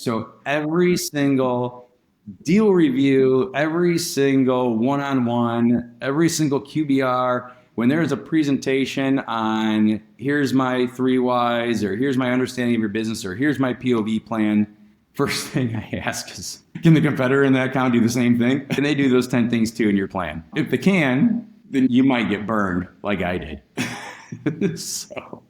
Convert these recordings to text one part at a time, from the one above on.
So every single deal review, every single one-on-one, every single QBR, when there's a presentation on here's my 3 whys, or here's my understanding of your business, or here's my POV plan, first thing I ask is, can the competitor in that account do the same thing? Can they do those 10 things too in your plan? If they can, then you might get burned like I did. So.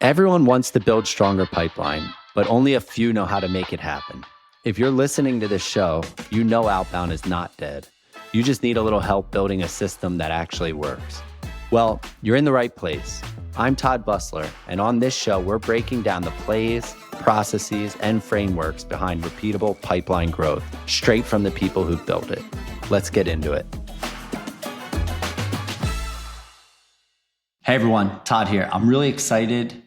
Everyone wants to build stronger pipeline, but only a few know how to make it happen. If you're listening to this show, you know outbound is not dead. You just need a little help building a system that actually works. Well, you're in the right place. I'm Todd Busler, and on this show, we're breaking down the plays, processes, and frameworks behind repeatable pipeline growth, straight from the people who built it. Let's get into it. Hey everyone, Todd here. I'm really excited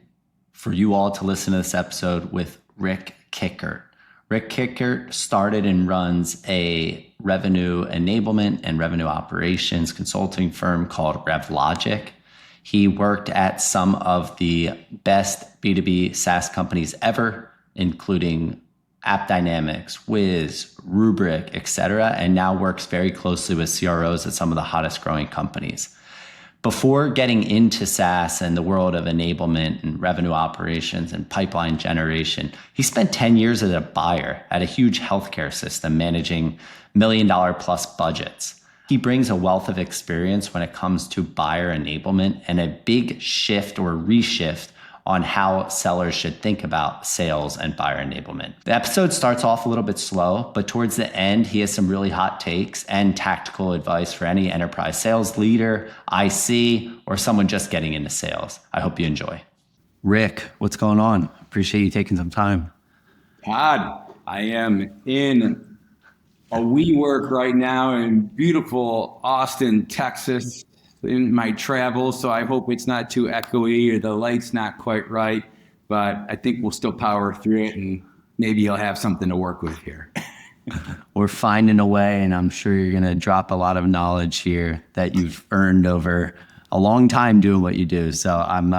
for you all to listen to this episode with Rick Kickert. Rick Kickert started and runs a revenue enablement and revenue operations consulting firm called RevLogic. He worked at some of the best B2B SaaS companies ever, including AppDynamics, Wiz, Rubrik, etc., and now works very closely with CROs at some of the hottest growing companies. Before getting into SaaS and the world of enablement and revenue operations and pipeline generation, he spent 10 years as a buyer at a huge healthcare system managing $1 million plus budgets. He brings a wealth of experience when it comes to buyer enablement and a big shift or reshift on how sellers should think about sales and buyer enablement. The episode starts off a little bit slow, but towards the end, he has some really hot takes and tactical advice for any enterprise sales leader, IC, or someone just getting into sales. I hope you enjoy. Rick, what's going on? Appreciate you taking some time. Todd, I am in a WeWork right now in beautiful Austin, Texas, in my travels, so I hope it's not too echoey or the light's not quite right, but I think we'll still power through it, and maybe you'll have something to work with here. We're finding a way, and I'm sure you're going to drop a lot of knowledge here that you've earned over a long time doing what you do. So I'm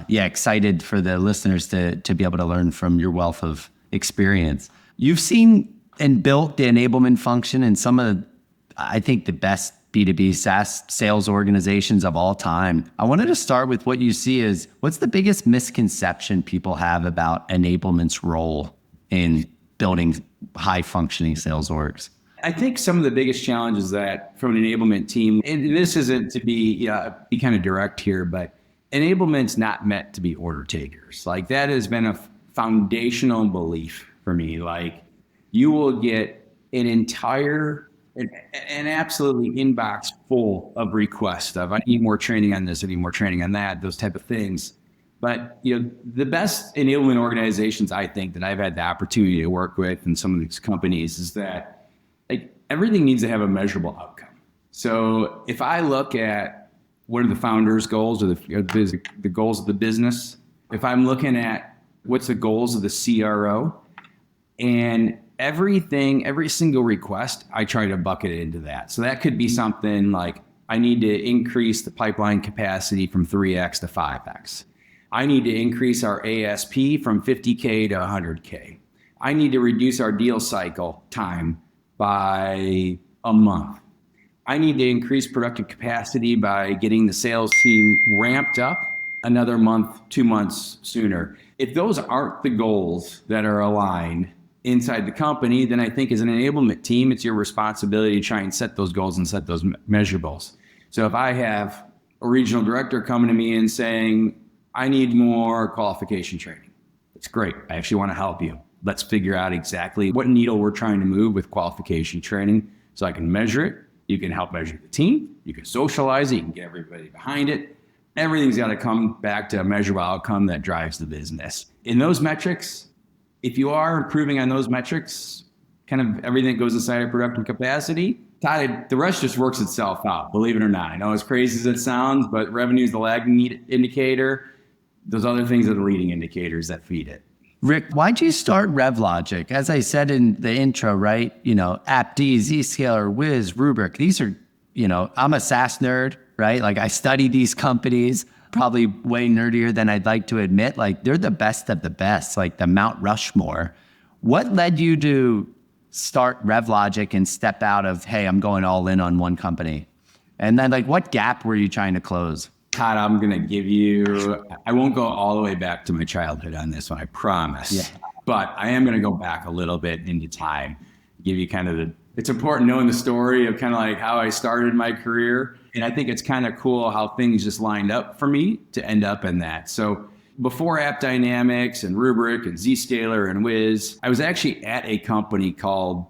excited for the listeners to be able to learn from your wealth of experience. You've seen and built the enablement function in some of, I think, the best B2B SaaS sales organizations of all time. I wanted to start with what you see as what's the biggest misconception people have about enablement's role in building high functioning sales orgs? I think some of the biggest challenges that from an enablement team, and this isn't to be kind of direct here, but enablement's not meant to be order takers. Like that has been a foundational belief for me. Like you will get an entire an absolutely inbox full of requests of I need more training on this, I need more training on that, those type of things. But the best enablement organizations I think that I've had the opportunity to work with in some of these companies is that like everything needs to have a measurable outcome. So if I look at what are the founders' goals or the goals of the business, if I'm looking at what's the goals of the CRO, and every single request, I try to bucket it into that. So that could be something like, I need to increase the pipeline capacity from 3x to 5x. I need to increase our ASP from 50K to 100K. I need to reduce our deal cycle time by a month. I need to increase productive capacity by getting the sales team ramped up another month, 2 months sooner. If those aren't the goals that are aligned inside the company, then I think as an enablement team, it's your responsibility to try and set those goals and set those measurables. So if I have a regional director coming to me and saying, I need more qualification training, it's great. I actually want to help you. Let's figure out exactly what needle we're trying to move with qualification training so I can measure it. You can help measure the team. You can socialize it. You can get everybody behind it. Everything's got to come back to a measurable outcome that drives the business. In those metrics, if you are improving on those metrics, kind of everything that goes inside of productive capacity, Todd, the rest just works itself out, believe it or not. I know as crazy as it sounds, but revenue is the lagging indicator. Those other things are the leading indicators that feed it. Rick, why'd you start RevLogic? As I said in the intro, right? AppD, Zscaler, Wiz, Rubrik, these are, I'm a SaaS nerd, right? Like I study these companies. probably way nerdier than I'd like to admit. Like they're the best of the best, like the Mount Rushmore. What led you to start revlogic and step out of, hey, I'm going all in on one company? And then like what gap were you trying to close? Todd, I'm going to give you, I won't go all the way back to my childhood on this one, I promise. Yeah. But I am going to go back a little bit into time, give you kind of it's important knowing the story of kind of like how I started my career. And I think it's kind of cool how things just lined up for me to end up in that. So before AppDynamics and Rubrik and Zscaler and Wiz, I was actually at a company called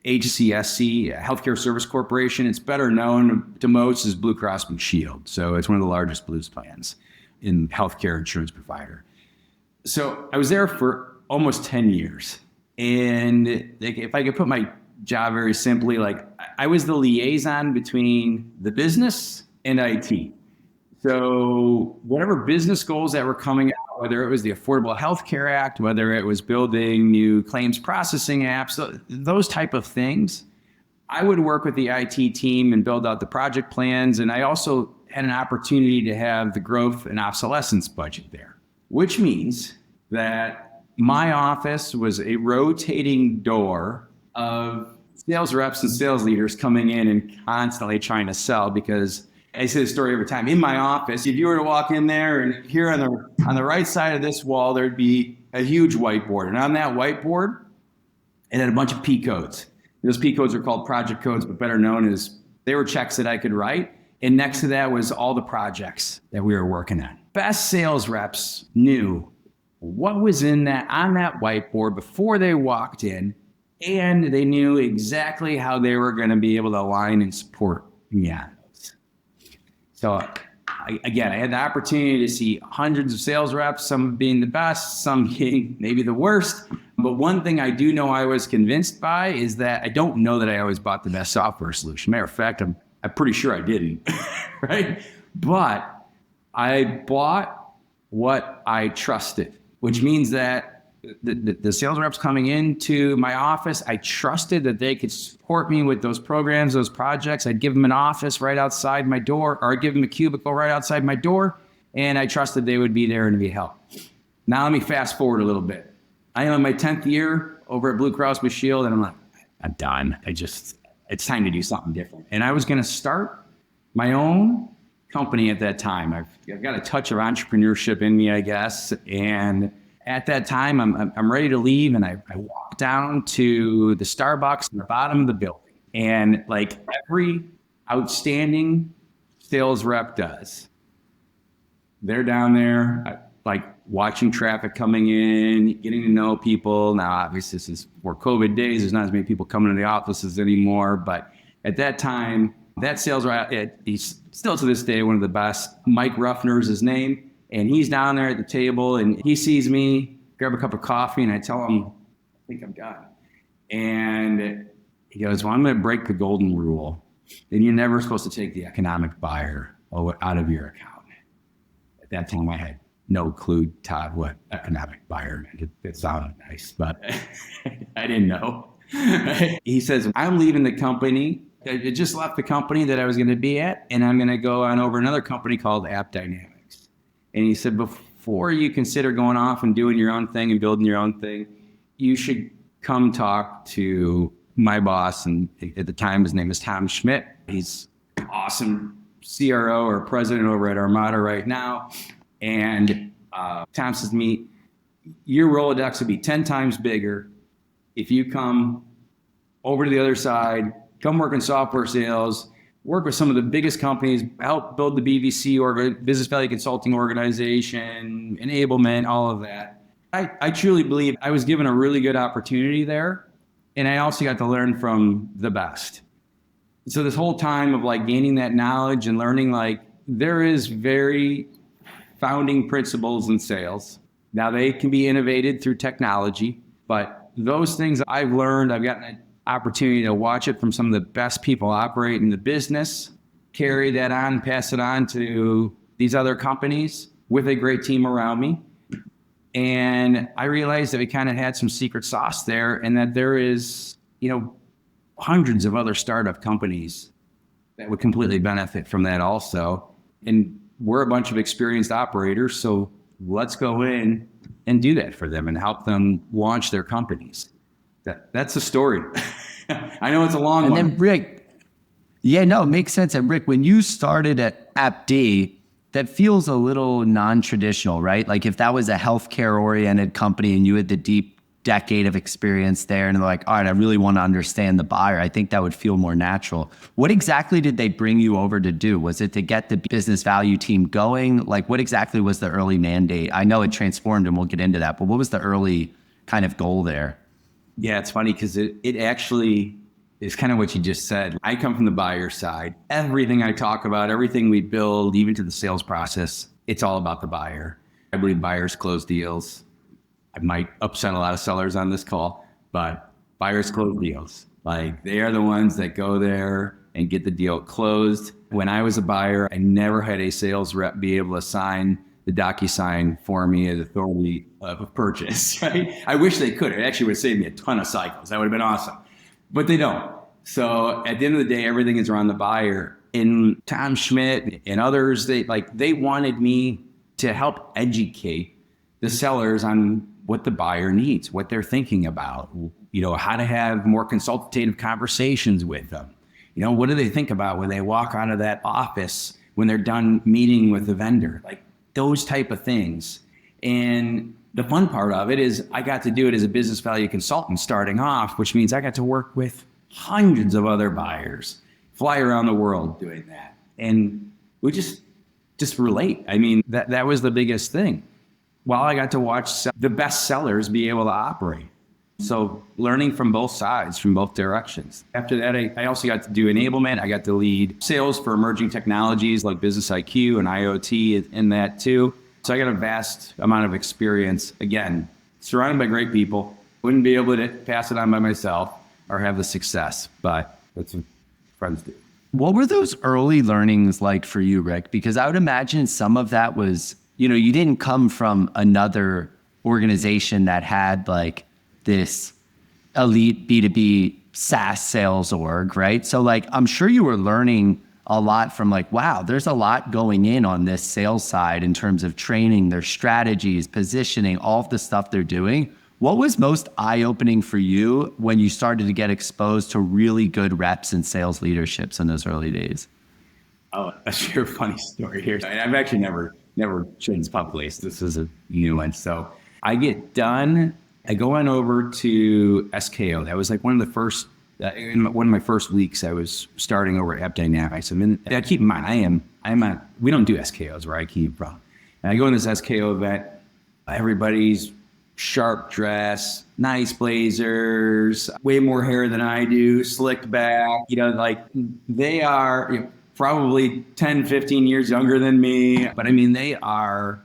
HCSC, Healthcare Service Corporation. It's better known to most as Blue Cross Blue Shield. So it's one of the largest Blues plans in healthcare insurance provider. So I was there for almost 10 years. And if I could put my job very simply, like I was the liaison between the business and IT. So whatever business goals that were coming out, whether it was the Affordable Health Care Act, whether it was building new claims processing apps, those type of things, I would work with the IT team and build out the project plans. And I also had an opportunity to have the growth and obsolescence budget there, which means that my office was a rotating door of sales reps and sales leaders coming in and constantly trying to sell, because I say this story every time. In my office, if you were to walk in there and here on the right side of this wall, there'd be a huge whiteboard. And on that whiteboard, it had a bunch of P codes. Those P codes are called project codes, but better known as they were checks that I could write. And next to that was all the projects that we were working on. Best sales reps knew what was on that whiteboard before they walked in, and they knew exactly how they were going to be able to align and support me on those. So I had the opportunity to see hundreds of sales reps, some being the best, some being maybe the worst. But one thing I do know I was convinced by is that I don't know that I always bought the best software solution. Matter of fact, I'm pretty sure I didn't, right? But I bought what I trusted, which means that the sales reps coming into my office, I trusted that they could support me with those programs, those projects. I'd give them an office right outside my door, or I'd give them a cubicle right outside my door, and I trusted they would be there and be help. Now let me fast forward a little bit. I am in my 10th year over at Blue Cross Blue Shield, and I'm like, I'm done. It's time to do something different. And I was going to start my own company at that time. I've got a touch of entrepreneurship in me, I guess, and at that time, I'm ready to leave, and I walk down to the Starbucks in the bottom of the building. And like every outstanding sales rep does, they're down there like watching traffic coming in, getting to know people. Now, obviously, this is for COVID days. There's not as many people coming to the offices anymore. But at that time, that sales rep, he's still to this day one of the best. Mike Ruffner is his name. And he's down there at the table, and he sees me grab a cup of coffee, and I tell him, I think I'm done. And he goes, well, I'm going to break the golden rule. Then you're never supposed to take the economic buyer out of your account. At that time, I had no clue, Todd, what economic buyer meant. It sounded nice, but I didn't know. He says, I'm leaving the company. I just left the company that I was going to be at, and I'm going to go on over another company called AppDynamics. And he said, before you consider going off and doing your own thing and building your own thing, you should come talk to my boss. And at the time, his name is Tom Schmidt. He's awesome CRO or president over at Armada right now. And Tom says to me, your Rolodex would be 10 times bigger if you come over to the other side, come work in software sales, work with some of the biggest companies, help build the BVC or Business Value Consulting Organization, enablement, all of that. I truly believe I was given a really good opportunity there. And I also got to learn from the best. So this whole time of like gaining that knowledge and learning, like there is very founding principles in sales. Now they can be innovated through technology, but those things I've learned, I've gotten opportunity to watch it from some of the best people operate in the business, carry that on, pass it on to these other companies with a great team around me. And I realized that we kind of had some secret sauce there, and that there is, hundreds of other startup companies that would completely benefit from that also. And we're a bunch of experienced operators, so let's go in and do that for them and help them launch their companies. That's the story. I know it's a long one. And then Rick, yeah, no, it makes sense. And Rick, when you started at AppD, that feels a little non-traditional, right? Like if that was a healthcare oriented company and you had the deep decade of experience there and they're like, all right, I really want to understand the buyer, I think that would feel more natural. What exactly did they bring you over to do? Was it to get the business value team going? Like what exactly was the early mandate? I know it transformed and we'll get into that, but what was the early kind of goal there? Yeah, it's funny because it actually is kind of what you just said. I come from the buyer side. Everything I talk about, everything we build, even to the sales process, it's all about the buyer. I believe buyers close deals. I might upset a lot of sellers on this call, but buyers close deals. Like they are the ones that go there and get the deal closed. When I was a buyer, I never had a sales rep be able to sign the DocuSign for me as authority of purchase, right? I wish they could. It actually would save me a ton of cycles. That would have been awesome. But they don't. So at the end of the day, everything is around the buyer. And Tom Schmidt and others, they wanted me to help educate the sellers on what the buyer needs, what they're thinking about, how to have more consultative conversations with them. What do they think about when they walk out of that office when they're done meeting with the vendor? Like those type of things. And the fun part of it is I got to do it as a business value consultant starting off, which means I got to work with hundreds of other buyers, fly around the world doing that. And we just relate. I mean, that was the biggest thing. While I got to watch the best sellers be able to operate. So learning from both sides, from both directions. After that, I also got to do enablement. I got to lead sales for emerging technologies like Business IQ and IoT in that too. So I got a vast amount of experience. Again, surrounded by great people. Wouldn't be able to pass it on by myself or have the success, but that's what friends do. What were those early learnings like for you, Rick? Because I would imagine some of that was, you didn't come from another organization that had like this elite B2B SaaS sales org, right? So like, I'm sure you were learning a lot from like, wow, there's a lot going in on this sales side in terms of training, their strategies, positioning, all of the stuff they're doing. What was most eye-opening for you when you started to get exposed to really good reps and sales leaderships in those early days? Oh, I'll share a funny story here. I've actually never shared this publicly. So this is a new one. So I get done. I go on over to SKO. That was like one of the first, in one of my first weeks, I was starting over at AppDynamics. And keep in mind, we don't do SKOs where I came from. And I go in this SKO event, everybody's sharp dress, nice blazers, way more hair than I do, slicked back, they are probably 10, 15 years younger than me. But I mean, they are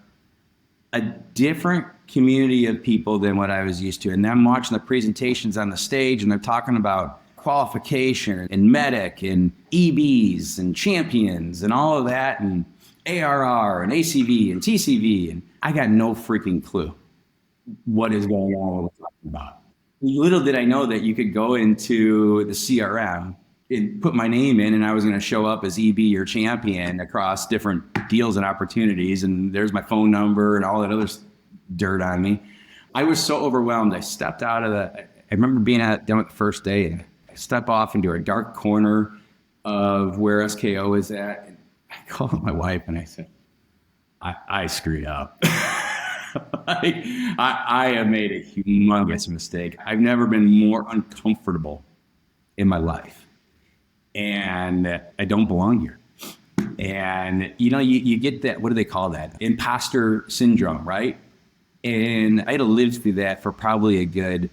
a different community of people than what I was used to. And then I'm watching the presentations on the stage and they're talking about qualification and medic and EBs and champions and all of that and ARR and ACV and TCV. And I got no freaking clue what is going on, what we're talking about. Little did I know that you could go into the CRM and put my name in and I was going to show up as EB or champion across different deals and opportunities. And there's my phone number and all that other dirt on me. I was so overwhelmed. I stepped out of I remember being done with the first day and I stepped off into a dark corner of where SKO is at. And I called my wife and I said, I screwed up. I have made a humongous mistake. I've never been more uncomfortable in my life. And I don't belong here. And, you get that, what do they call that? Impostor syndrome, right? And I had to live through that for probably a good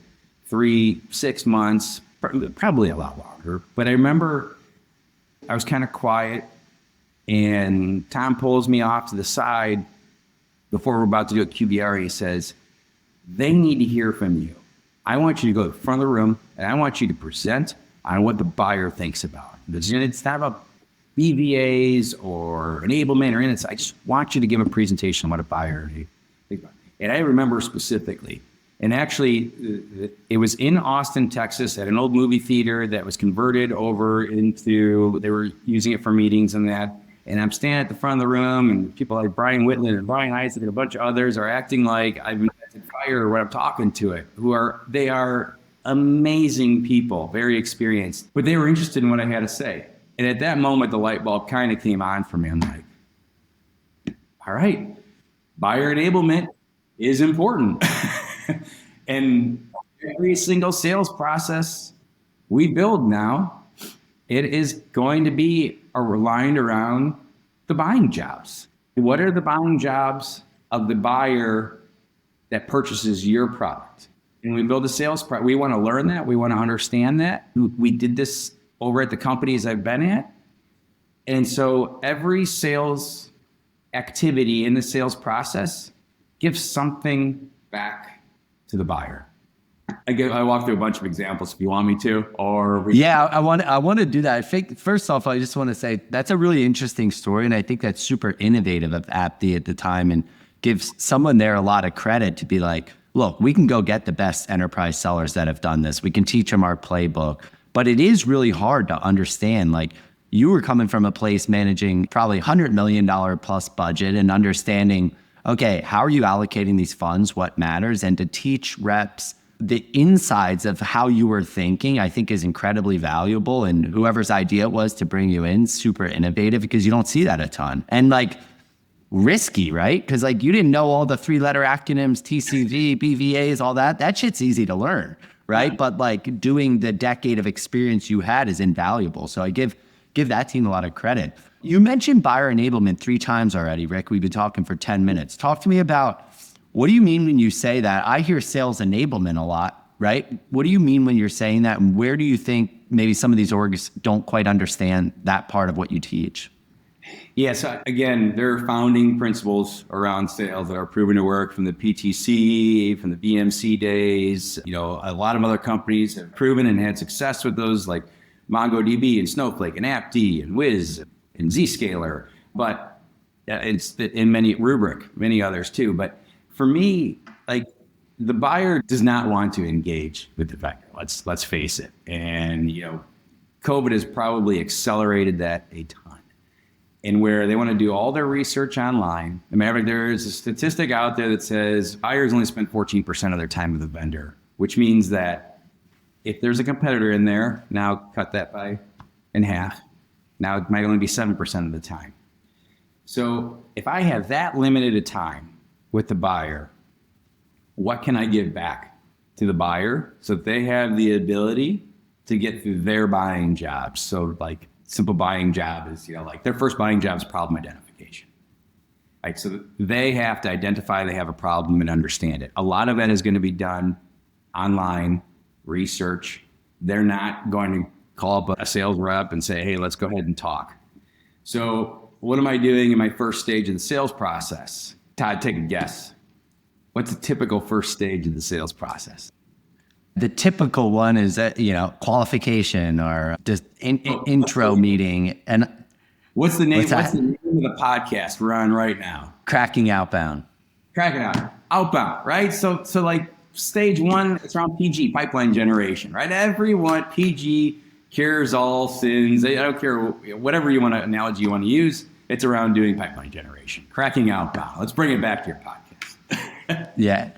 3-6 months, probably a lot longer. But I remember I was kind of quiet and Tom pulls me off to the side before we're about to do a QBR. He says, they need to hear from you. I want you to go to the front of the room and I want you to present on what the buyer thinks about. It's not about BVAs or enablement or anything. I just want you to give a presentation on what a buyer thinks about. And I remember specifically, and actually it was in Austin, Texas at an old movie theater that was converted over into, they were using it for meetings and that. And I'm standing at the front of the room, and people like Brian Whitland and Brian Isaac and a bunch of others are acting like I've invented fire when I'm talking to it. They are amazing people, very experienced, but they were interested in what I had to say. And at that moment, the light bulb kind of came on for me. I'm like, all right, buyer enablement is important. And every single sales process we build now, it is going to be aligned around the buying jobs. What are the buying jobs of the buyer that purchases your product? And we build a sales product. We want to learn that. We want to understand that. We did this over at the companies I've been at. And so every sales activity in the sales process gives something back to the buyer. I walk through a bunch of examples if you want me to, I want to do that. I think first off, I just want to say that's a really interesting story, and I think that's super innovative of AppD at the time, and gives someone there a lot of credit to be like, look, we can go get the best enterprise sellers that have done this. We can teach them our playbook, but it is really hard to understand. Like, you were coming from a place managing probably $100 million plus budget and understanding, okay, how are you allocating these funds? What matters? And to teach reps the insides of how you were thinking, I think is incredibly valuable. And whoever's idea it was to bring you in, super innovative, because you don't see that a ton. And like risky, right? Because like you didn't know all the 3-letter acronyms, TCV, BVAs, all that. That shit's easy to learn, right? But like doing the decade of experience you had is invaluable. So I give that team a lot of credit. You mentioned buyer enablement 3 times already, Rick. We've been talking for 10 minutes. Talk to me about, what do you mean when you say that? I hear sales enablement a lot, right? What do you mean when you're saying that? And where do you think maybe some of these orgs don't quite understand that part of what you teach? Yeah, so again, there are founding principles around sales that are proven to work from the PTC, from the BMC days. You know, a lot of other companies have proven and had success with those, like MongoDB and Snowflake and AppD and Wiz and Zscaler, but it's in many Rubric, many others too. But for me, like, the buyer does not want to engage with the vendor. Let's face it. And you know, COVID has probably accelerated that a ton. And where they want to do all their research online. I mean, there's a statistic out there that says buyers only spend 14% of their time with the vendor, which means that if there's a competitor in there, now cut that in half. Now it might only be 7% of the time. So if I have that limited a time with the buyer, what can I give back to the buyer so that they have the ability to get through their buying jobs? So like simple buying job is, you know, like their first buying job is problem identification. Right? So they have to identify they have a problem and understand it. A lot of that is going to be done online, research. They're not going to call up a sales rep and say, hey, let's go ahead and talk. So what am I doing in my first stage of the sales process? Todd, take a guess. What's a typical first stage of the sales process? The typical one is that, you know, qualification or just intro meeting. And what's the name? What's the name of the podcast we're on right now? Cracking Outbound. Cracking outbound, right? So like stage 1, it's around PG, pipeline generation, right? Everyone, PG cures all sins. I don't care whatever analogy you want to use. It's around doing pipeline generation, cracking outbound. Let's bring it back to your podcast. Yeah.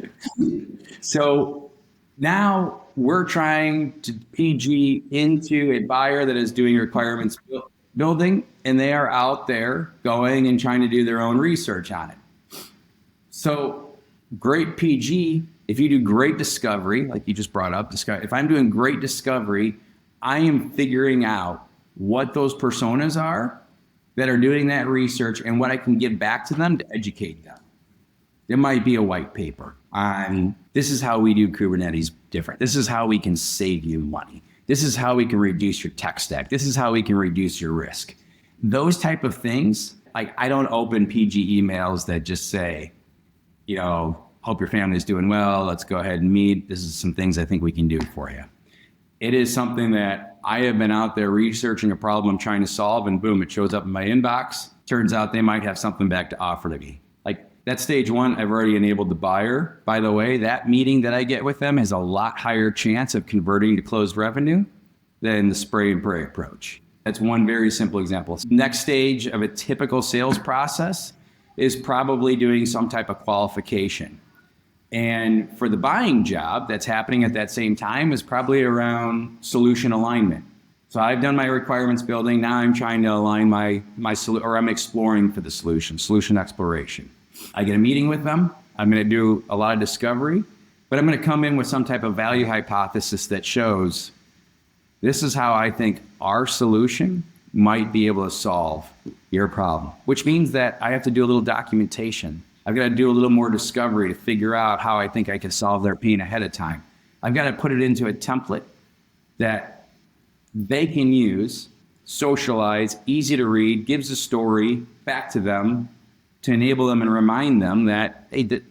So now we're trying to PG into a buyer that is doing requirements building, and they are out there going and trying to do their own research on it. So great PG, if you do great discovery, like you just brought up, if I'm doing great discovery, I am figuring out what those personas are that are doing that research and what I can give back to them to educate them. There might be a white paper on this is how we do Kubernetes different. This is how we can save you money. This is how we can reduce your tech stack. This is how we can reduce your risk. Those type of things, like I don't open PG emails that just say, you know, hope your family's doing well. Let's go ahead and meet. This is some things I think we can do for you. It is something that I have been out there researching a problem I'm trying to solve, and boom, it shows up in my inbox. Turns out they might have something back to offer to me. Like that's stage 1, I've already enabled the buyer. By the way, that meeting that I get with them has a lot higher chance of converting to closed revenue than the spray and pray approach. That's one very simple example. Next stage of a typical sales process is probably doing some type of qualification. And for the buying job that's happening at that same time is probably around solution alignment. So I've done my requirements building. Now I'm trying to align my solution, or I'm exploring for the solution exploration. I get a meeting with them. I'm going to do a lot of discovery, but I'm going to come in with some type of value hypothesis that shows this is how I think our solution might be able to solve your problem, which means that I have to do a little documentation. I've got to do a little more discovery to figure out how I think I can solve their pain ahead of time. I've got to put it into a template that they can use, socialize, easy to read, gives a story back to them to enable them and remind them that, hey,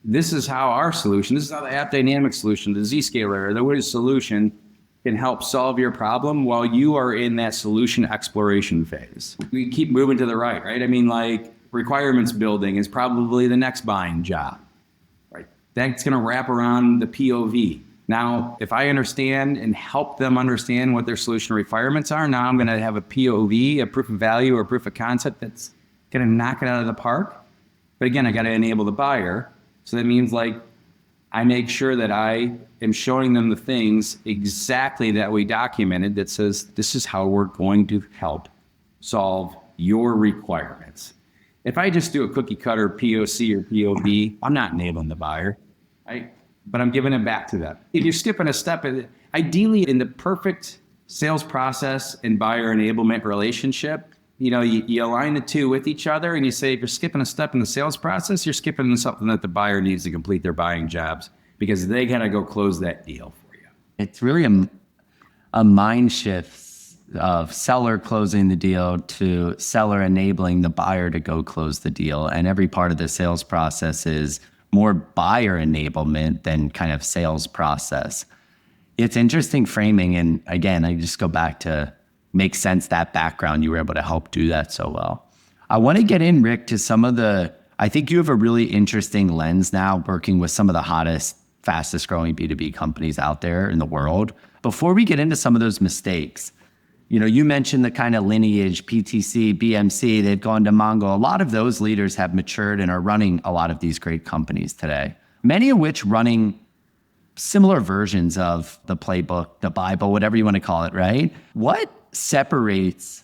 this is how our solution, this is how the AppDynamics solution, the Zscaler, the Wiz solution can help solve your problem while you are in that solution exploration phase. We keep moving to the right? I mean, like requirements building is probably the next buying job, right? That's gonna wrap around the POV. Now, if I understand and help them understand what their solution requirements are, now I'm gonna have a POV, a proof of value or proof of concept that's gonna knock it out of the park. But again, I gotta enable the buyer. So that means like, I make sure that I am showing them the things exactly that we documented that says, this is how we're going to help solve your requirements. If I just do a cookie cutter POC or POV, I'm not enabling the buyer, right? But I'm giving it back to them. If you're skipping a step, ideally in the perfect sales process and buyer enablement relationship, you align the two with each other and you say, if you're skipping a step in the sales process, you're skipping something that the buyer needs to complete their buying jobs because they got to go close that deal for you. It's really a mind shift of seller closing the deal to seller enabling the buyer to go close the deal. And every part of the sales process is more buyer enablement than kind of sales process. It's interesting framing. And again, I just go back to make sense that background. You were able to help do that so well. I want to get in, Rick, to some of I think you have a really interesting lens now working with some of the hottest, fastest growing B2B companies out there in the world. Before we get into some of those mistakes, you mentioned the kind of lineage, PTC, BMC, they've gone to Mongo. A lot of those leaders have matured and are running a lot of these great companies today, many of which running similar versions of the playbook, the Bible, whatever you want to call it, right? What separates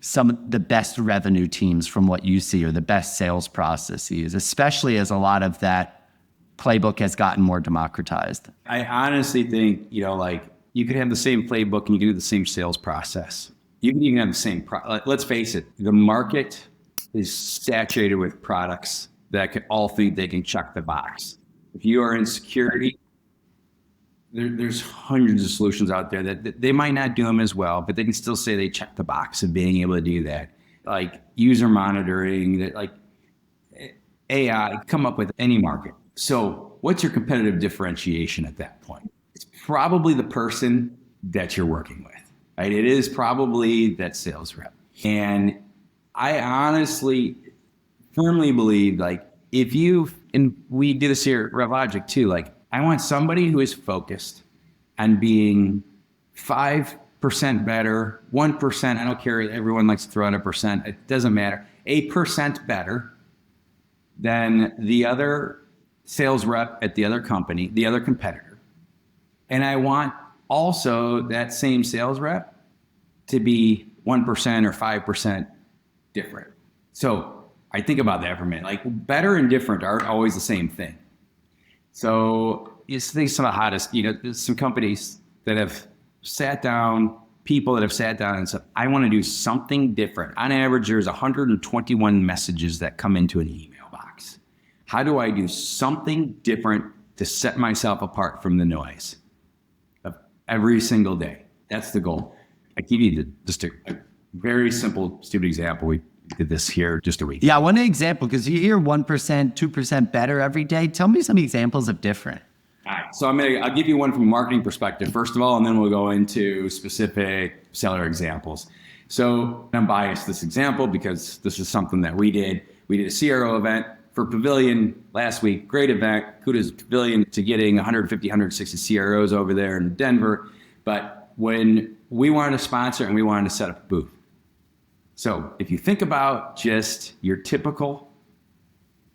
some of the best revenue teams from what you see or the best sales processes, especially as a lot of that playbook has gotten more democratized? I honestly think, you could have the same playbook and you can do the same sales process. You can even have the same, let's face it, the market is saturated with products that can all think they can check the box. If you are in security, there's hundreds of solutions out there that they might not do them as well, but they can still say they check the box of being able to do that. Like user monitoring, that like AI, come up with any market. So what's your competitive differentiation at that point? It's probably the person that you're working with, right? It is probably that sales rep. And I honestly, firmly believe and we do this here at revlogic too, I want somebody who is focused on being 5% better, 1%. I don't care. Everyone likes to throw out a percent. It doesn't matter. 8% better than the other sales rep at the other company, the other competitor. And I want also that same sales rep to be 1% or 5% different. So I think about that for a minute. Better and different aren't always the same thing. So you think some of the hottest, there's some companies that have sat down, people that have sat down and said, I want to do something different. On average, there's 121 messages that come into an email box. How do I do something different to set myself apart from the noise of every single day? That's the goal. I give you just a very simple, stupid example. We did this here just a week. Yeah, one example, because you hear 1%, 2% better every day. Tell me some examples of different. All right, so I'll give you one from a marketing perspective, first of all, and then we'll go into specific seller examples. So I'm biased this example because this is something that we did. We did a CRO event for Pavilion last week. Great event. Kudos to Pavilion to getting 150, 160 CROs over there in Denver. But when we wanted to sponsor and we wanted to set up a booth. So if you think about just your typical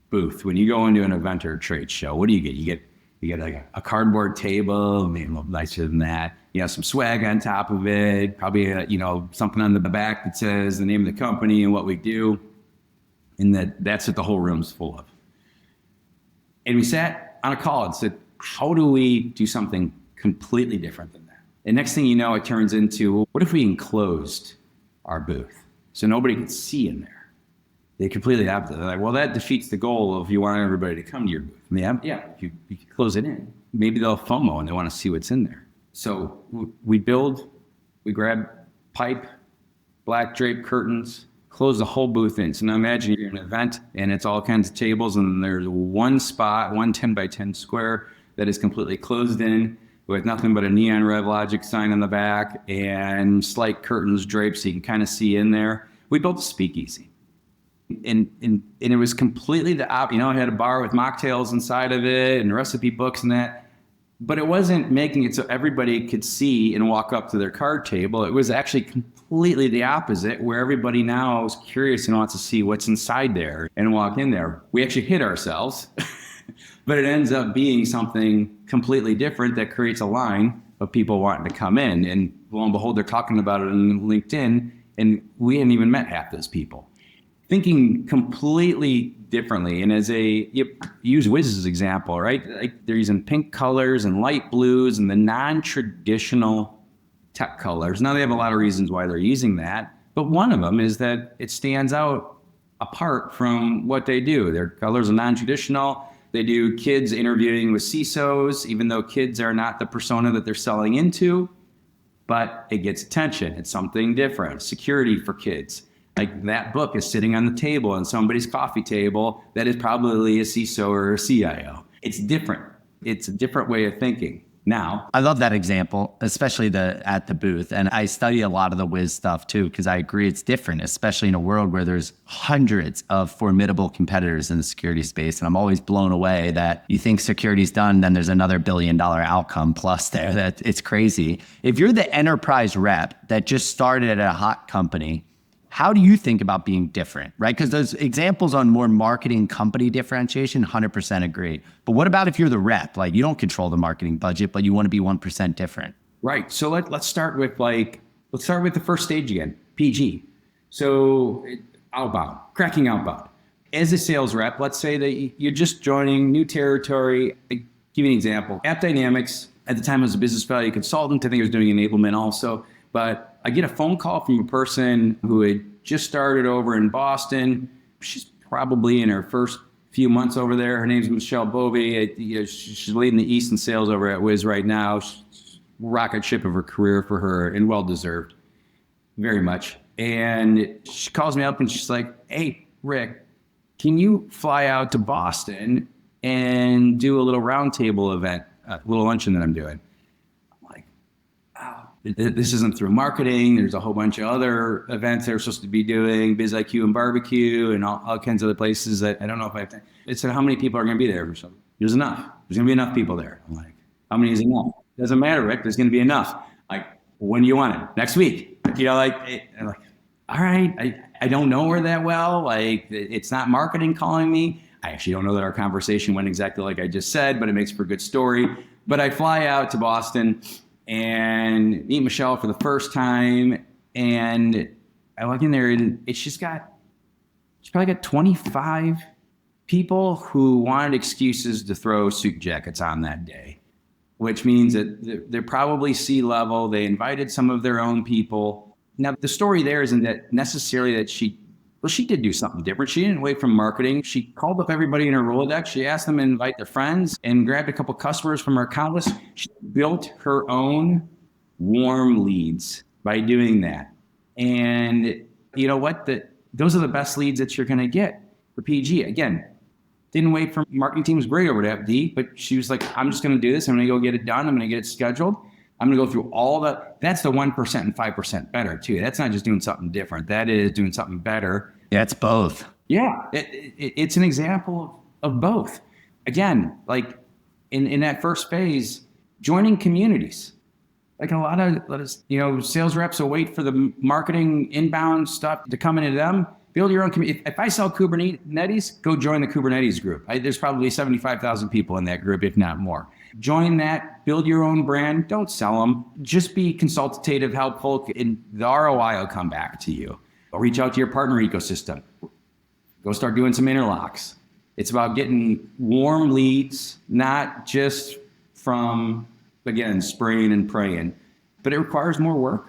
booth, when you go into an event or a trade show, what do you get? You get like a cardboard table, maybe a little nicer than that. You know, some swag on top of it, probably something on the back that says the name of the company and what we do. And that's what the whole room's full of. And we sat on a call and said, how do we do something completely different than that? And next thing you know, it turns into, well, what if we enclosed our booth so nobody could see in there? They completely opposite. They're like, well, that defeats the goal of you want everybody to come to your booth. I mean, yeah, if you close it in, maybe they'll FOMO and they want to see what's in there. So we grab pipe, black drape curtains, close the whole booth in. So now imagine you're in an event and it's all kinds of tables and there's one spot, one 10 by 10 square that is completely closed in with nothing but a neon revlogic sign on the back and slight curtains draped so you can kind of see in there. We built a speakeasy. And it was completely the opposite. It had a bar with mocktails inside of it and recipe books and that. But it wasn't making it so everybody could see and walk up to their card table. It was actually completely the opposite, where everybody now is curious and wants to see what's inside there and walk in there. We actually hit ourselves, but it ends up being something completely different that creates a line of people wanting to come in. And lo and behold, they're talking about it on LinkedIn, and we hadn't even met half those people. Thinking completely differently. And you use Wiz as an example, right? Like they're using pink colors and light blues and the non-traditional tech colors. Now they have a lot of reasons why they're using that, but one of them is that it stands out apart from what they do. Their colors are non-traditional. They do kids interviewing with CISOs, even though kids are not the persona that they're selling into, but it gets attention. It's something different. Security for kids. Like that book is sitting on the table on somebody's coffee table that is probably a CISO or a CIO. It's different. It's a different way of thinking. Now, I love that example, especially at the booth. And I study a lot of the Wiz stuff too, because I agree it's different, especially in a world where there's hundreds of formidable competitors in the security space. And I'm always blown away that you think security's done, then there's another $1 billion outcome plus there. That it's crazy. If you're the enterprise rep that just started at a hot company, how do you think about being different, right? Because those examples on more marketing company differentiation, 100% agree. But what about if you're the rep? Like you don't control the marketing budget, but you want to be 1% different. Right. So let's start with the first stage again, PG. So outbound, cracking outbound. As a sales rep, let's say that you're just joining new territory. I'll give you an example. AppDynamics, at the time I was a business value consultant. I think I was doing enablement also. But I get a phone call from a person who had just started over in Boston. She's probably in her first few months over there. Her name's Michelle Bovey. She's leading the East in sales over at Wiz right now. Rocket ship of her career for her, and well-deserved, very much. And she calls me up and she's like, hey, Rick, can you fly out to Boston and do a little roundtable event, a little luncheon that I'm doing? This isn't through marketing. There's a whole bunch of other events they're supposed to be doing, BizIQ and barbecue and all kinds of other places that I don't know if I have time. It said, how many people are going to be there? There's enough. There's going to be enough people there. I'm like, how many is enough? Doesn't matter, Rick. There's going to be enough. Like, when do you want it? Next week. I'm like, all right. I don't know her that well. Like, it's not marketing calling me. I actually don't know that our conversation went exactly like I just said, but it makes for a good story. But I fly out to Boston and meet Michelle for the first time, and I walk in there, and she's probably got 25 people who wanted excuses to throw suit jackets on that day, which means that they're probably C-level. They invited some of their own people. Now, the story there isn't that necessarily that she did do something different. She didn't wait from marketing. She called up everybody in her Rolodex. She asked them to invite their friends and grabbed a couple customers from her account list. She built her own warm leads by doing that. And you know what? Those are the best leads that you're going to get for PG. Again, didn't wait for marketing team. Was great over at FD, but she was like, I'm just going to do this. I'm going to go get it done. I'm going to get it scheduled. I'm going to go through that's the 1% and 5% better too. That's not just doing something different. That is doing something better. Yeah, it's both. Yeah, it's an example of both. Again, like in that first phase, joining communities. Like a lot of sales reps will wait for the marketing inbound stuff to come into them. Build your own community. If I sell Kubernetes, go join the Kubernetes group. There's probably 75,000 people in that group, if not more. Join that, build your own brand. Don't sell them. Just be consultative, helpful, and the ROI will come back to you. Or reach out to your partner ecosystem. Go start doing some interlocks. It's about getting warm leads, not just from, again, spraying and praying. But it requires more work.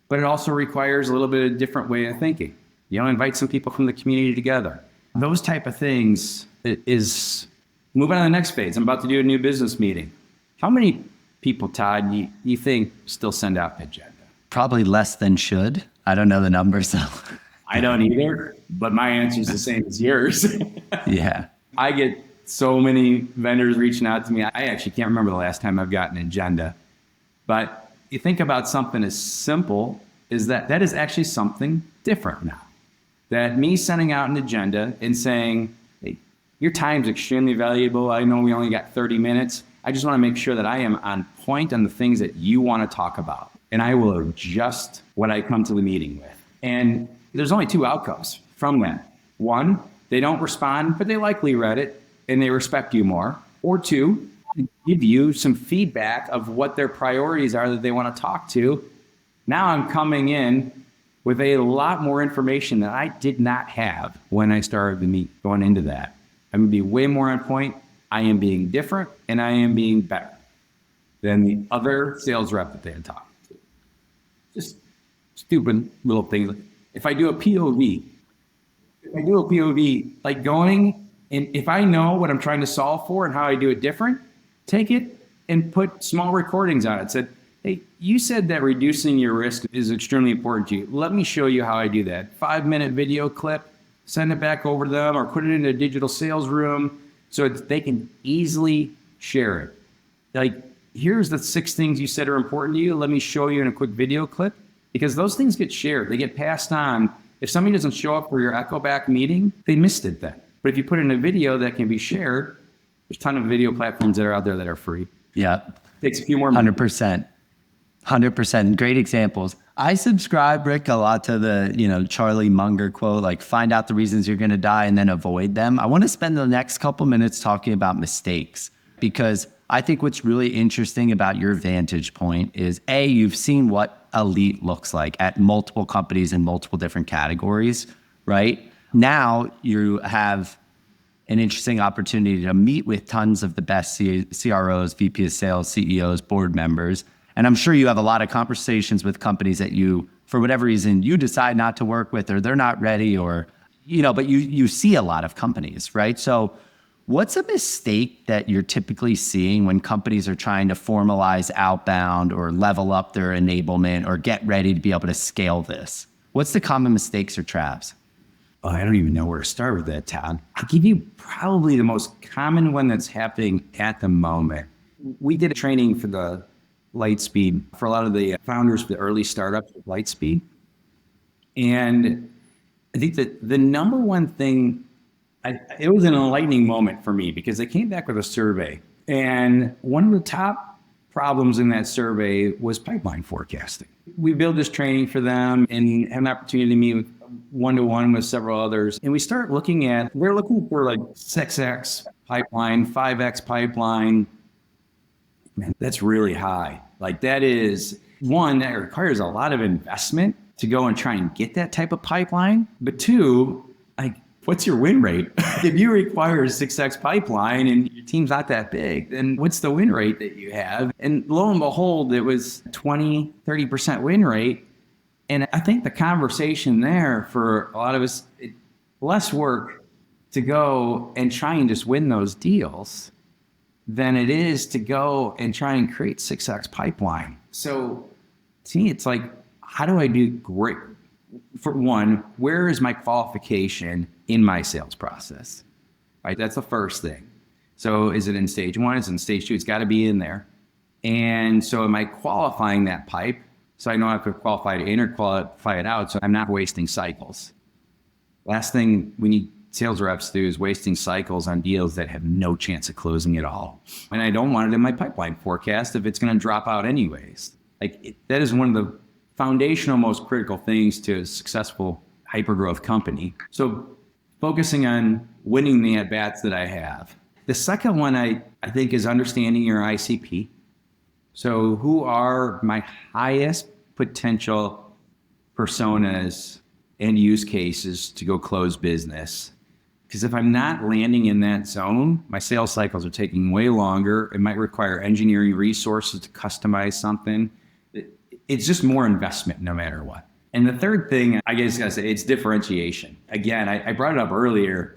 But it also requires a little bit of a different way of thinking. Invite some people from the community together. Those type of things is moving on to the next phase. I'm about to do a new business meeting. How many people, Todd, you think still send out the agenda? Probably less than should. I don't know the numbers though. I don't either, but my answer is the same as yours. Yeah. I get so many vendors reaching out to me. I actually can't remember the last time I've gotten an agenda. But you think about something as simple as that is actually something different now. That me sending out an agenda and saying, hey, your time's extremely valuable. I know we only got 30 minutes. I just want to make sure that I am on point on the things that you want to talk about. And I will adjust what I come to the meeting with. And there's only two outcomes from that. One, they don't respond, but they likely read it and they respect you more. Or two, give you some feedback of what their priorities are that they want to talk to. Now I'm coming in with a lot more information that I did not have when I started the meet going into that. I'm going to be way more on point. I am being different and I am being better than the other sales rep that they had talked to. Just stupid little things. If I do a POV, like going, and if I know what I'm trying to solve for and how I do it different, take it and put small recordings on it. Said, hey, you said that reducing your risk is extremely important to you. Let me show you how I do that. 5-minute video clip, send it back over to them or put it in a digital sales room so that they can easily share it. Like, here's the 6 things you said are important to you. Let me show you in a quick video clip, because those things get shared. They get passed on. If somebody doesn't show up for your Echo Back meeting, they missed it then. But if you put in a video that can be shared, there's a ton of video platforms that are out there that are free. Yeah. Takes a few more minutes. 100%. Great examples. I subscribe, Rick, a lot to the, Charlie Munger quote, like find out the reasons you're going to die and then avoid them. I want to spend the next couple minutes talking about mistakes, because I think what's really interesting about your vantage point is you've seen what elite looks like at multiple companies in multiple different categories, right? Now you have an interesting opportunity to meet with tons of the best CROs, VP of sales, CEOs, board members. And I'm sure you have a lot of conversations with companies that you, for whatever reason, you decide not to work with, or they're not ready, or, but you see a lot of companies, right? So what's a mistake that you're typically seeing when companies are trying to formalize outbound or level up their enablement or get ready to be able to scale this? What's the common mistakes or traps? Oh, I don't even know where to start with that, Todd. I'll give you probably the most common one that's happening at the moment. We did a training for the Lightspeed for a lot of the founders of the early startups with Lightspeed. And I think that the number one thing, it was an enlightening moment for me, because they came back with a survey. And one of the top problems in that survey was pipeline forecasting. We built this training for them and had an opportunity to meet with one-to-one with several others. And we start we're looking for like 6X pipeline, 5X pipeline. Man, that's really high. Like that is one that requires a lot of investment to go and try and get that type of pipeline. But two, like, what's your win rate? If you require a 6X pipeline and your team's not that big, then what's the win rate that you have? And lo and behold, it was 20, 30% win rate. And I think the conversation there for a lot of us, less work to go and try and just win those deals than it is to go and try and create 6X pipeline. So to me, it's like, how do I do great? For one, where is my qualification in my sales process? Right, that's the first thing. So is it in stage 1? Is it in stage 2? It's got to be in there. And so am I qualifying that pipe? So I know I have to qualify it in or qualify it out, so I'm not wasting cycles. Last thing we need sales reps to do is wasting cycles on deals that have no chance of closing at all. And I don't want it in my pipeline forecast if it's going to drop out anyways. That is one of the foundational, most critical things to a successful hypergrowth company. So focusing on winning the at-bats that I have. The second one I think is understanding your ICP. So who are my highest potential personas and use cases to go close business? Because if I'm not landing in that zone, my sales cycles are taking way longer. It might require engineering resources to customize something. It's just more investment no matter what. And the third thing, I guess I gotta say, it's differentiation. Again, I brought it up earlier.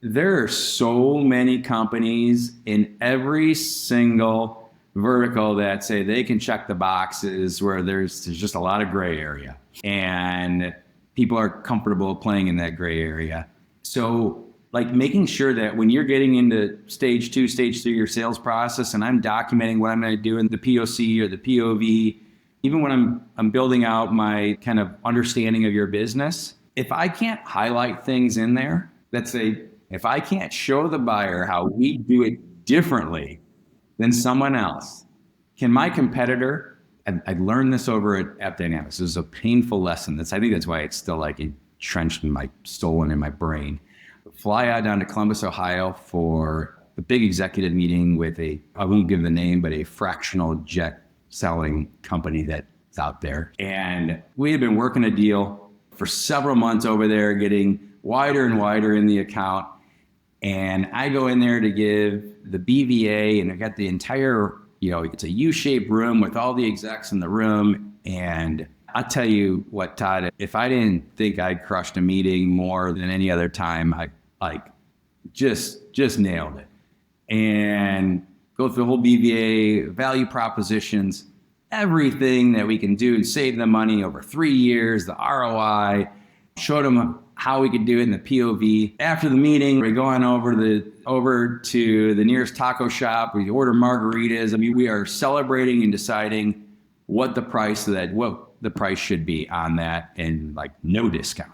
There are so many companies in every single vertical that say they can check the boxes where there's just a lot of gray area. And people are comfortable playing in that gray area. So making sure that when you're getting into stage 2, stage 3, your sales process, and I'm documenting what I'm going to do in the POC or the POV, even when I'm building out my kind of understanding of your business, if I can't highlight things in there that say, if I can't show the buyer how we do it differently than someone else, can my competitor, I learned this over at AppDynamics. It was a painful lesson. I think that's why it's still entrenched in my soul and in my brain. Fly out down to Columbus, Ohio for a big executive meeting with I won't give the name, but a fractional jet selling company that's out there. And we had been working a deal for several months over there, getting wider and wider in the account. And I go in there to give the BVA, and I got the entire, it's a U-shaped room with all the execs in the room. And I'll tell you what, Todd, if I didn't think I'd crushed a meeting more than any other time, I just nailed it. And go through the whole BVA, value propositions, everything that we can do and save them money over 3 years, the ROI, showed them how we could do it in the POV. After the meeting, we go on over to the nearest taco shop. We order margaritas. We are celebrating and deciding what the price should be on that, and no discounting.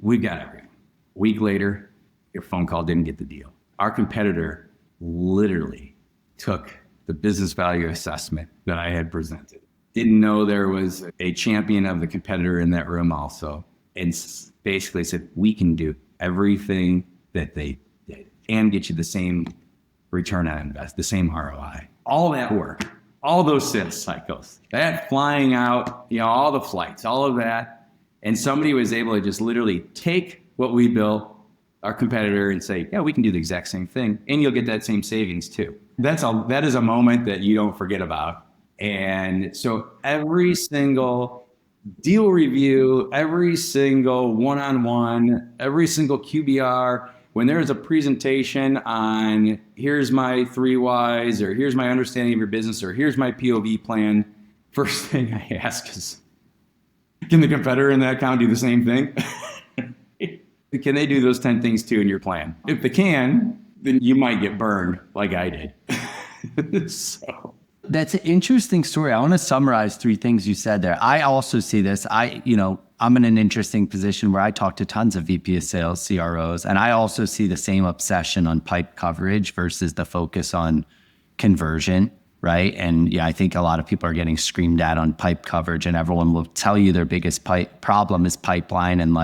We've got everything. A week later, your phone call, didn't get the deal. Our competitor literally took the business value assessment that I had presented. Didn't know there was a champion of the competitor in that room also, and basically said, we can do everything that they did and get you the same return on invest, the same ROI. All that work, all those sales cycles, that flying out, all the flights, all of that. And somebody was able to just literally take what we built, our competitor, and say, yeah, we can do the exact same thing. And you'll get that same savings too. That is a moment that you don't forget about. And so every single deal review, every single one-on-one, every single QBR, when there's a presentation on here's my 3 whys, or here's my understanding of your business, or here's my POV plan, first thing I ask is, can the competitor in that account do the same thing? Can they do those 10 things too in your plan? If they can, then you might get burned like I did. So that's an interesting story. I want to summarize 3 things you said there. I also see this. I'm in an interesting position where I talk to tons of VP of sales, CROs, and I also see the same obsession on pipe coverage versus the focus on conversion, right? And yeah, I think a lot of people are getting screamed at on pipe coverage, and everyone will tell you their biggest problem is pipeline. And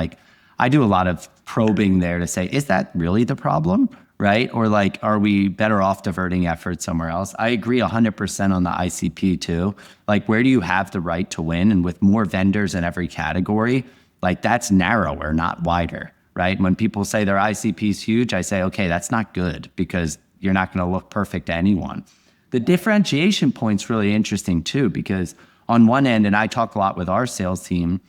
I do a lot of probing there to say, is that really the problem? Right? Or are we better off diverting effort somewhere else? I agree 100% on the ICP too. Where do you have the right to win? And with more vendors in every category, that's narrower, not wider, right? When people say their ICP is huge, I say, okay, that's not good, because you're not going to look perfect to anyone. The differentiation point's really interesting too, because on one end, and I talk a lot with our sales team,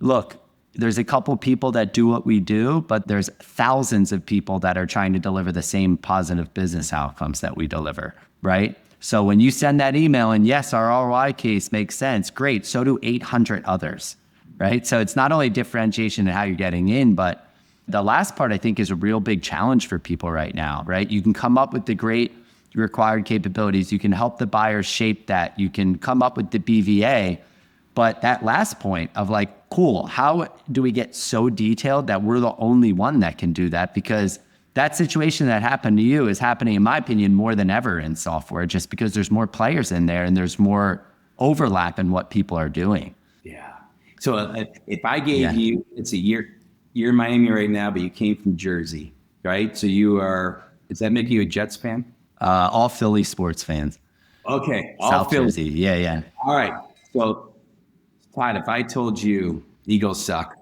look, there's a couple people that do what we do, but there's thousands of people that are trying to deliver the same positive business outcomes that we deliver, right? So when you send that email and yes, our ROI case makes sense, great, so do 800 others, right? So it's not only differentiation and how you're getting in, but the last part I think is a real big challenge for people right now, right? You can come up with the great required capabilities. You can help the buyers shape that. You can come up with the BVA, but that last point of cool, how do we get so detailed that we're the only one that can do that? Because that situation that happened to you is happening, in my opinion, more than ever in software, just because there's more players in there and there's more overlap in what people are doing. Yeah. So if I gave you, it's a year, you're in Miami right now, but you came from Jersey, right? So does that make you a Jets fan? All Philly sports fans. Okay. All South Philly. Jersey. Yeah. All right. So Todd, if I told you Eagles suck,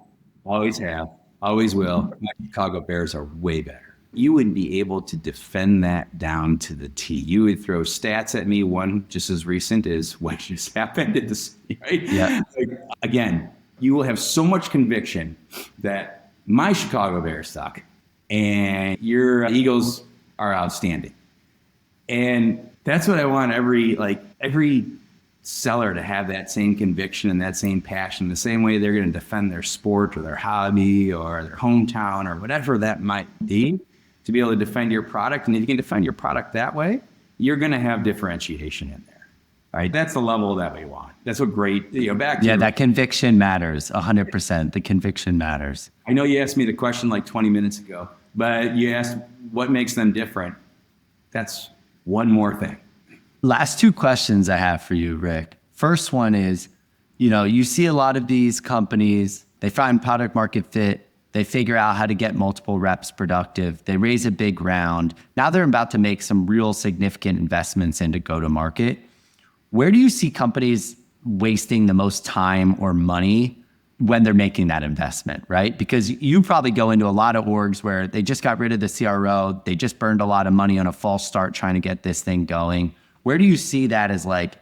always have, always will, my Chicago Bears are way better, you would be able to defend that down to the T. You would throw stats at me, one just as recent as what just happened at this, right? Yeah. Again, you will have so much conviction that my Chicago Bears suck and your Eagles are outstanding. And that's what I want every seller to have, that same conviction and that same passion, the same way they're going to defend their sport or their hobby or their hometown or whatever that might be, to be able to defend your product. And if you can defend your product that way, you're going to have differentiation in there. Right? That's the level that we want. That's what great, back to that conviction matters 100%. The conviction matters. I know you asked me the question like 20 minutes ago, but you asked what makes them different. That's one more thing. Last two questions I have for you, Rick. First one is, you see a lot of these companies, they find product market fit, they figure out how to get multiple reps productive, they raise a big round. Now they're about to make some real significant investments into go-to-market. Where do you see companies wasting the most time or money when they're making that investment, right? Because you probably go into a lot of orgs where they just got rid of the CRO, they just burned a lot of money on a false start trying to get this thing going. Where do you see that as like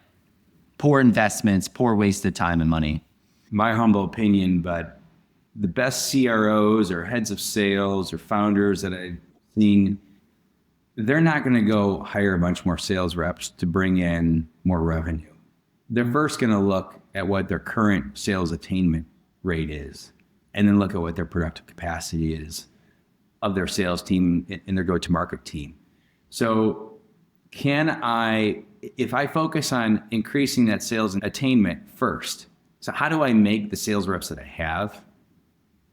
poor investments, poor wasted time and money? My humble opinion, but the best CROs or heads of sales or founders that I've seen, they're not going to go hire a bunch more sales reps to bring in more revenue. They're first going to look at what their current sales attainment rate is, and then look at what their productive capacity is of their sales team and their go-to-market team. So if I focus on increasing that sales attainment first, so how do I make the sales reps that I have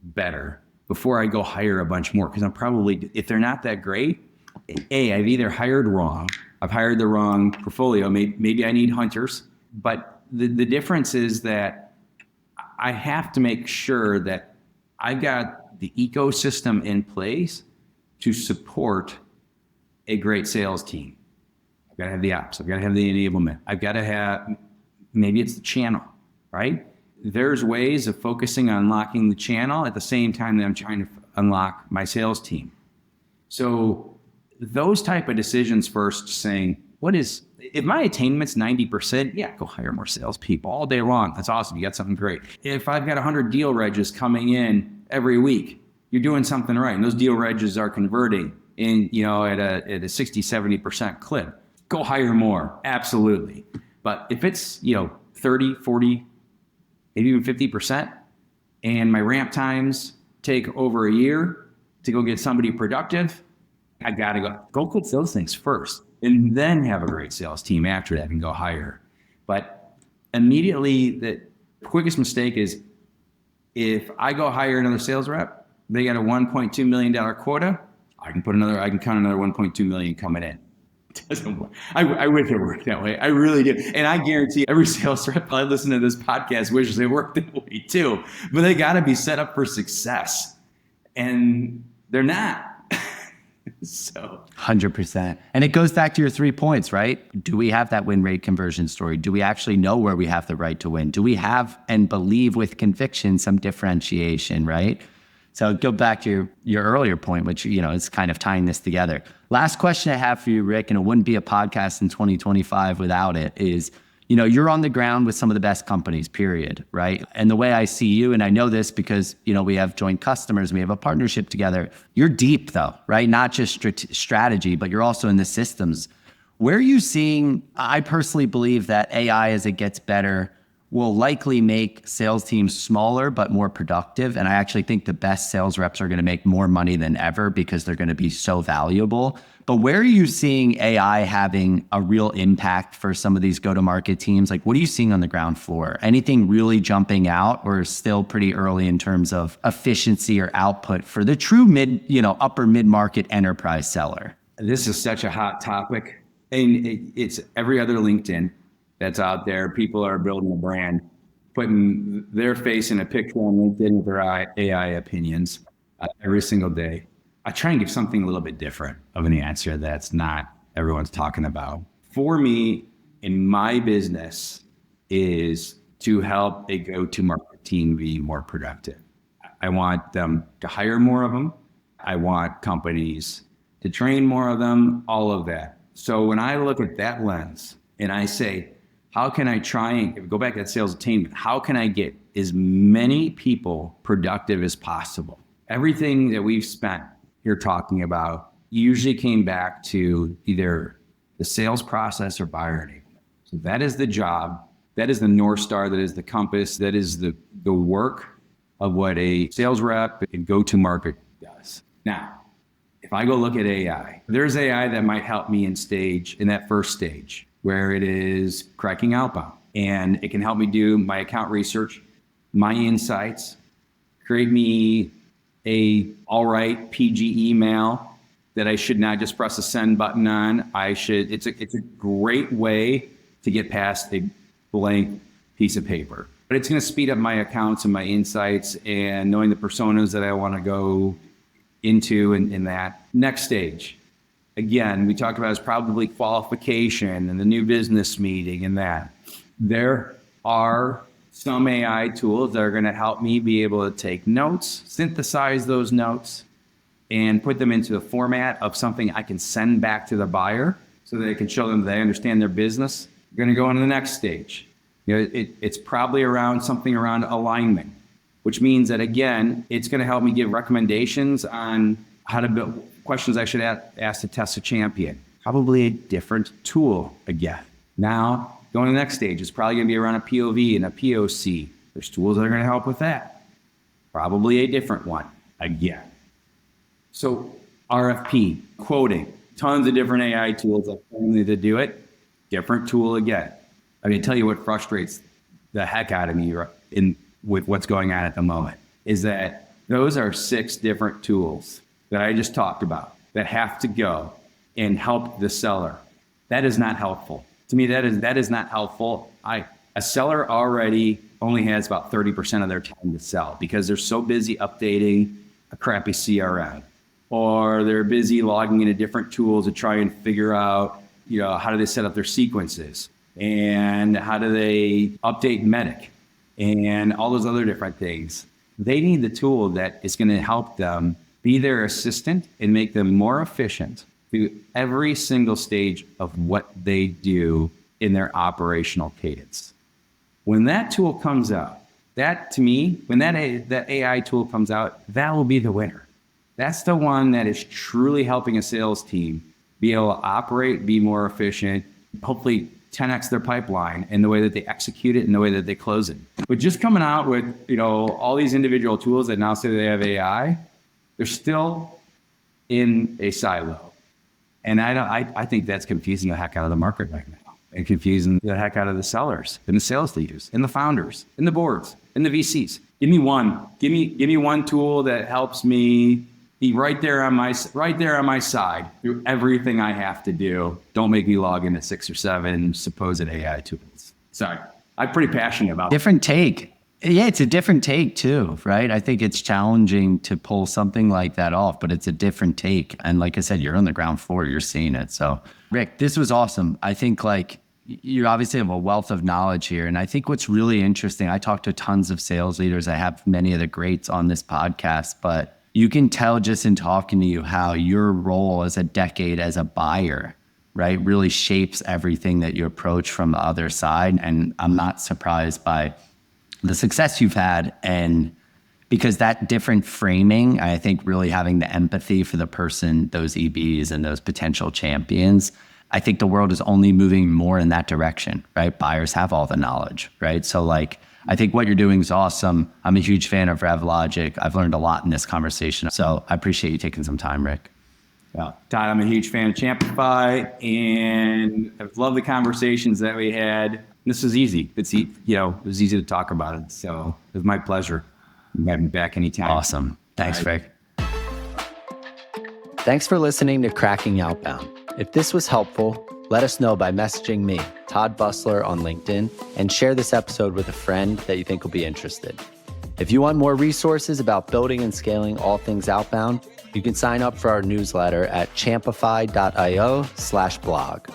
better before I go hire a bunch more? Because I'm probably, if they're not that great, I've either hired wrong, I've hired the wrong portfolio, maybe I need hunters, but the difference is that I have to make sure that I've got the ecosystem in place to support a great sales team. I've got to have the apps, I've got to have the enablement, I've got to have, maybe it's the channel, right? There's ways of focusing on unlocking the channel at the same time that I'm trying to unlock my sales team. So those type of decisions first, saying, if my attainment's 90%, yeah, go hire more salespeople all day long. That's awesome. You got something great. If I've got 100 deal regs coming in every week, you're doing something right. And those deal regs are converting in, at a 60, 70% clip. Go hire more. Absolutely. But if it's, 30, 40, maybe even 50%, and my ramp times take over a year to go get somebody productive, I got to go cook those things first and then have a great sales team after that and go hire. But immediately, the quickest mistake is if I go hire another sales rep, they got a $1.2 million quota, I can count another 1.2 million coming in. It doesn't work. I wish it worked that way. I really do. And I guarantee every sales rep I listen to this podcast wishes it worked that way too. But they got to be set up for success. And they're not. So 100%. And it goes back to your 3 points, right? Do we have that win rate conversion story? Do we actually know where we have the right to win? Do we have and believe with conviction some differentiation, right? So go back to your earlier point, which, is kind of tying this together. Last question I have for you, Rick, and it wouldn't be a podcast in 2025 without it, is, you're on the ground with some of the best companies, period, right? And the way I see you, and I know this because, we have joint customers, we have a partnership together. You're deep though, right? Not just strategy, but you're also in the systems. Where are you seeing, I personally believe that AI, as it gets better, will likely make sales teams smaller but more productive. And I actually think the best sales reps are going to make more money than ever because they're going to be so valuable. But where are you seeing AI having a real impact for some of these go-to-market teams? Like, what are you seeing on the ground floor? Anything really jumping out, or still pretty early in terms of efficiency or output for the true upper mid-market enterprise seller? This is such a hot topic, and it's every other LinkedIn that's out there. People are building a brand, putting their face in a picture on LinkedIn with their AI opinions every single day. I try and give something a little bit different of an answer that's not everyone's talking about. For me, in my business, is to help a go-to-market team be more productive. I want them to hire more of them. I want companies to train more of them, all of that. So when I look at that lens and I say, how can I try and go back to that sales attainment? How can I get as many people productive as possible? Everything that we've spent here talking about usually came back to either the sales process or buyer enablement. So that is the job. That is the North Star. That is the compass. That is the work of what a sales rep and go-to-market does. Now, if I go look at AI, there's AI that might help me in that first stage, where it is cracking outbound. And it can help me do my account research, my insights, create me all right PG email that I should not just press a send button on. It's a great way to get past a blank piece of paper. But it's going to speed up my accounts and my insights and knowing the personas that I want to go into in that next stage. Again, we talked about is probably qualification and the new business meeting and that. There are some AI tools that are going to help me be able to take notes, synthesize those notes, and put them into the format of something I can send back to the buyer so that I can show them that they understand their business. We're going to go on to the next stage. It's probably something around alignment, which means that, again, it's going to help me give recommendations on how to build questions I should ask to test a champion. Probably a different tool again. Now, going to the next stage, it's probably going to be around a POV and a POC. There's tools that are going to help with that. Probably a different one again. So RFP, quoting, tons of different AI tools that do it. Different tool again. I mean, tell you what frustrates the heck out of me with what's going on at the moment is that those are 6 different tools that I just talked about that have to go and help the seller. That is not helpful. To me, that is not helpful. A seller already only has about 30% of their time to sell because they're so busy updating a crappy CRM, or they're busy logging into different tools to try and figure out, how do they set up their sequences and how do they update Medic and all those other different things. They need the tool that is going to help them be their assistant and make them more efficient through every single stage of what they do in their operational cadence. When that tool comes out, that to me, when that AI tool comes out, that will be the winner. That's the one that is truly helping a sales team be able to operate, be more efficient, hopefully 10x their pipeline in the way that they execute it and the way that they close it. But just coming out with, all these individual tools that now say they have AI, they're still in a silo. And I think that's confusing the heck out of the market right now, and confusing the heck out of the sellers and the sales leaders and the founders and the boards and the VCs. Give me one tool that helps me be right there on my side through everything I have to do. Don't make me log into 6 or 7 supposed AI tools. Sorry, I'm pretty passionate about it. Different take. Yeah, it's a different take too, right? I think it's challenging to pull something like that off, but it's a different take. And like I said, you're on the ground floor, you're seeing it. So Rick, this was awesome. I think you obviously have a wealth of knowledge here. And I think what's really interesting, I talk to tons of sales leaders. I have many of the greats on this podcast, but you can tell just in talking to you how your role as a decade as a buyer, right, really shapes everything that you approach from the other side. And I'm not surprised by the success you've had. And because that different framing, I think really having the empathy for the person, those EBs and those potential champions, I think the world is only moving more in that direction, right? Buyers have all the knowledge, right? So like, I think what you're doing is awesome. I'm a huge fan of RevLogic. I've learned a lot in this conversation. So I appreciate you taking some time, Rick. Yeah. Todd, I'm a huge fan of Champify, and I've loved the conversations that we had. This was easy. It was easy to talk about it. So it was my pleasure. Have me back anytime. Awesome. Thanks, All right. Rick. Thanks for listening to Cracking Outbound. If this was helpful, let us know by messaging me, Todd Busler, on LinkedIn, and share this episode with a friend that you think will be interested. If you want more resources about building and scaling all things outbound, you can sign up for our newsletter at champify.io/blog.